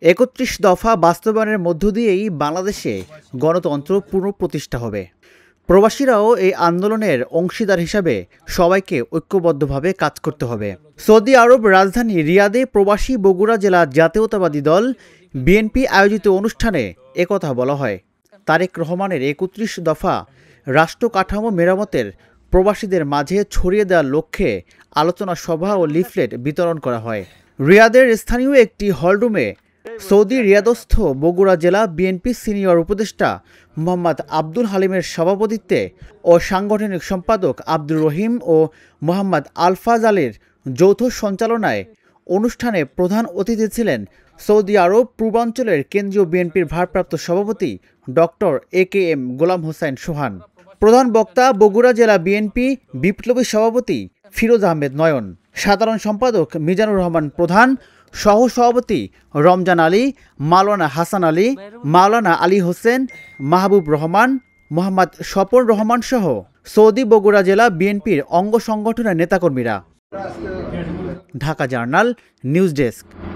৩১ দফা বাস্তবায়নের মধ্য দিয়েই বাংলাদেশে গণতন্ত্র পুনঃপ্রতিষ্ঠা হবে। প্রবাসীরাও এই আন্দোলনের অংশীদার হিসাবে সবাইকে ঐক্যবদ্ধভাবে কাজ করতে হবে। সৌদি আরব রাজধানী রিয়াদে প্রবাসী বগুড়া জেলা জাতীয়তাবাদী দল বিএনপি আয়োজিত অনুষ্ঠানে একথা বলা হয়। তারেক রহমানের ৩১ দফা রাষ্ট্র কাঠামো মেরামতের প্রবাসীদের মাঝে ছড়িয়ে দেওয়ার লক্ষ্যে আলোচনা সভা ও লিফলেট বিতরণ করা হয়। রিয়াদের স্থানীয় একটি হলরুমে সৌদি রিয়াদস্থ বগুড়া জেলা বিএনপি সিনিয়র উপদেষ্টা মোহাম্মদ আব্দুল হালিমের সভাপতিত্বে ও সাংগঠনিক সম্পাদক আব্দুর রহিম ও মোহাম্মদ আলফাজ আলীর যৌথ সঞ্চালনায় অনুষ্ঠানে প্রধান অতিথি ছিলেন সৌদি আরব পূর্বাঞ্চলের কেন্দ্রীয় বিএনপির ভারপ্রাপ্ত সভাপতি ডক্টর AKM গোলাম হোসেন সোহান। প্রধান বক্তা বগুড়া জেলা বিএনপি বিপ্লবী সভাপতি ফিরোজ আহমেদ নয়ন, সাধারণ সম্পাদক মিজানুর রহমান প্রধান, সহ-সভাপতি রমজান আলী, মাওলানা হাসান আলী, মাওলানা আলী হোসেন, মাহবুব রহমান, মোহাম্মদ স্বপন রহমান সহ সৌদি বগুড়া জেলা বিএনপির অঙ্গ সংগঠনের নেতাকর্মীরা। Dhaka journal news desk.